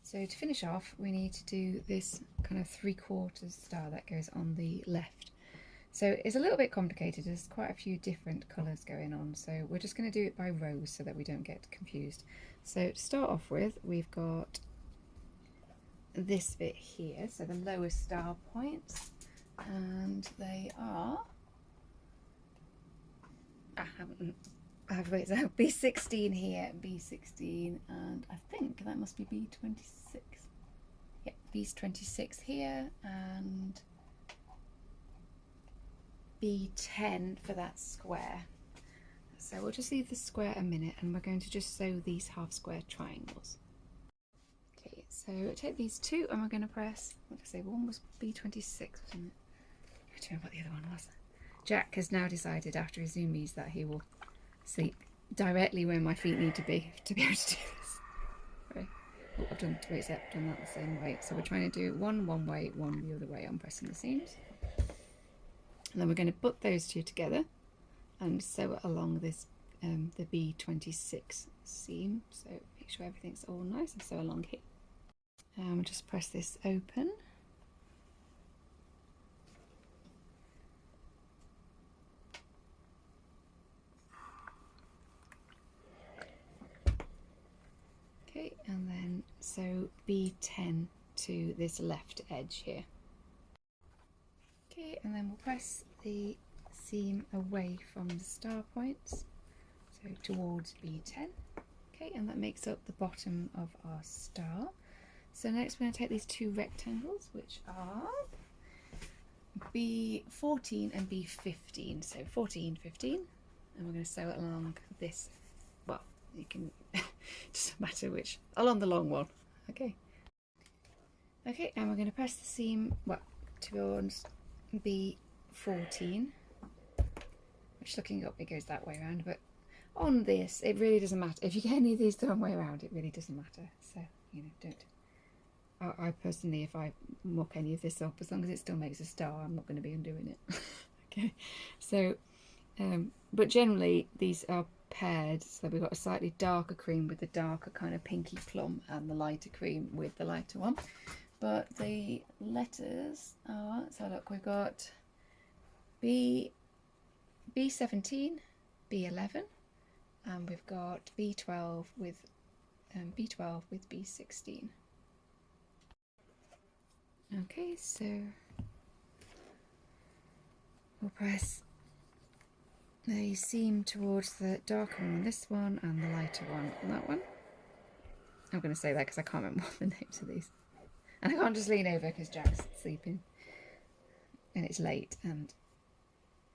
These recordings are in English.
So to finish off, we need to do this kind of 3/4 star that goes on the left. So it's a little bit complicated, there's quite a few different colours going on, so we're just going to do it by rows so that we don't get confused. So to start off with, we've got this bit here, so the lowest star points, and they are, I have wait, so B16 here, B16, and I think that must be B26. Yeah, B26 here, and B10 for that square. So we'll just leave the square a minute, and we're going to just sew these half square triangles. Okay, so take these two, and we're going to press, what did I say, one was B26, wasn't it? I don't know what the other one was. Jack has now decided after his zoomies that he will sleep directly where my feet need to be able to do this. Right. Oh, I've done that the same way. So we're trying to do one way, one the other way. I'm pressing the seams. And then we're going to put those two together and sew it along this the B26 seam. So make sure everything's all nice and sew along here. Just press this open. Okay, and then sew B10 to this left edge here. Okay, and then we'll press the seam away from the star points, so towards B10. Okay, and that makes up the bottom of our star. So next we're going to take these two rectangles, which are B14 and B15. So 14, 15, and we're going to sew it along this, well, you can, doesn't matter which, along the long one. Okay. Okay, and we're going to press the seam, well, towards B14, which looking up it goes that way around, but on this it really doesn't matter. If you get any of these the wrong way around, it really doesn't matter. So, you know, don't. I personally, if I muck any of this up, as long as it still makes a star, I'm not going to be undoing it. Okay, so, but generally these are paired, so we've got a slightly darker cream with the darker kind of pinky plum and the lighter cream with the lighter one. But the letters are, so look, we've got B17, B11, and we've got B12 with B16. Okay, so we'll press the seam towards the darker one on this one and the lighter one on that one. I'm going to say that because I can't remember what the names of these. And I can't just lean over because Jack's sleeping and it's late and,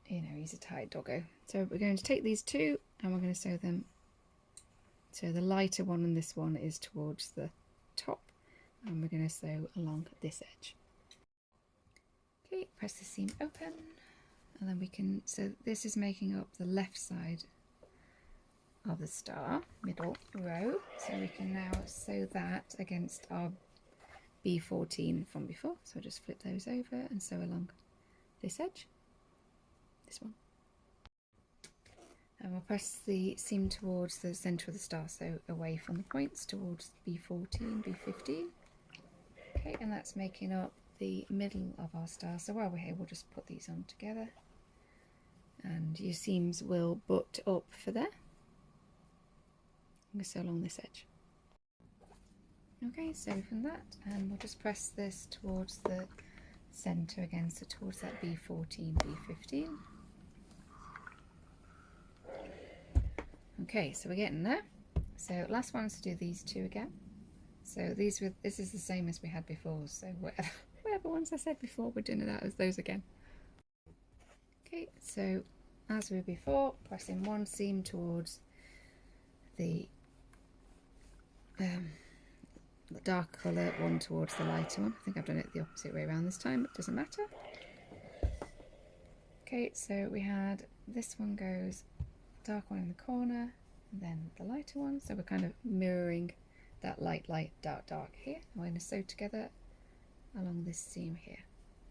you know, he's a tired doggo. So we're going to take these two and we're going to sew them. So the lighter one and this one is towards the top, and we're going to sew along this edge. Okay, press the seam open, and then we can, so this is making up the left side of the star, middle row. So we can now sew that against our B14 from before. So I'll just flip those over and sew along this edge, this one. And we'll press the seam towards the centre of the star, so away from the points towards B14, B15. Okay, and that's making up the middle of our star. So while we're here, we'll just put these on together. And your seams will butt up for there. I'm going to sew along this edge. Okay, so from that, and we'll just press this towards the centre again, so towards that B14, B15. Okay, so we're getting there. So last one is to do these two again. So this is the same as we had before, so whatever ones I said before, we're doing that as those again. Okay, so as we were before, pressing one seam towards the dark colour, one towards the lighter one. I think I've done it the opposite way around this time, but it doesn't matter. Okay, so we had this one goes dark one in the corner, and then the lighter one, so we're kind of mirroring that light, dark, dark here. I'm going to sew together along this seam here,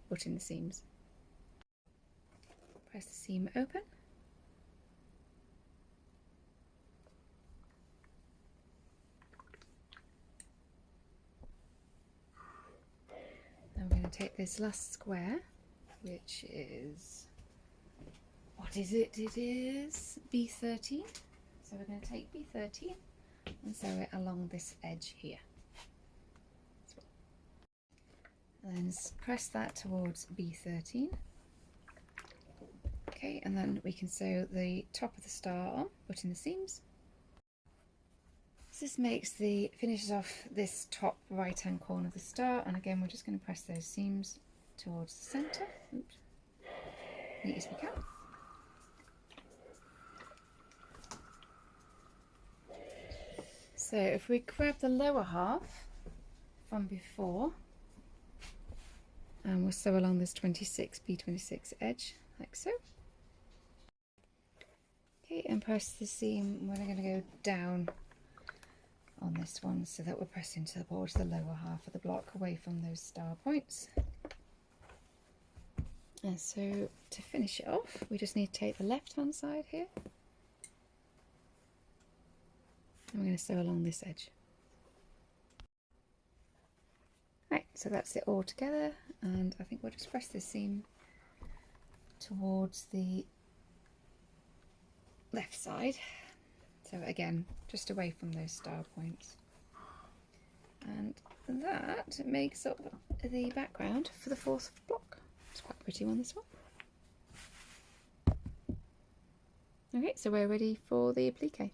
butting the seams. Press the seam open. take this last square, which is, what is it? It is B13. So we're going to take B13 and sew it along this edge here. And then press that towards B13. Okay, and then we can sew the top of the star on, put in the seams. So this finishes off this top right hand corner of the star, and again we're just going to press those seams towards the centre. Oops. Neat as we can. So if we grab the lower half from before, and we'll sew along this B26 edge like so. Okay, and press the seam. We're going to go down on this one so that we're pressing towards the lower half of the block, away from those star points. And so to finish it off, we just need to take the left hand side here, and we're going to sew along this edge. Right, so that's it all together, and I think we'll just press this seam towards the left side, so again just away from those star points, and that makes up the background for the fourth block. It's quite a pretty one, this one. Okay, so we're ready for the applique.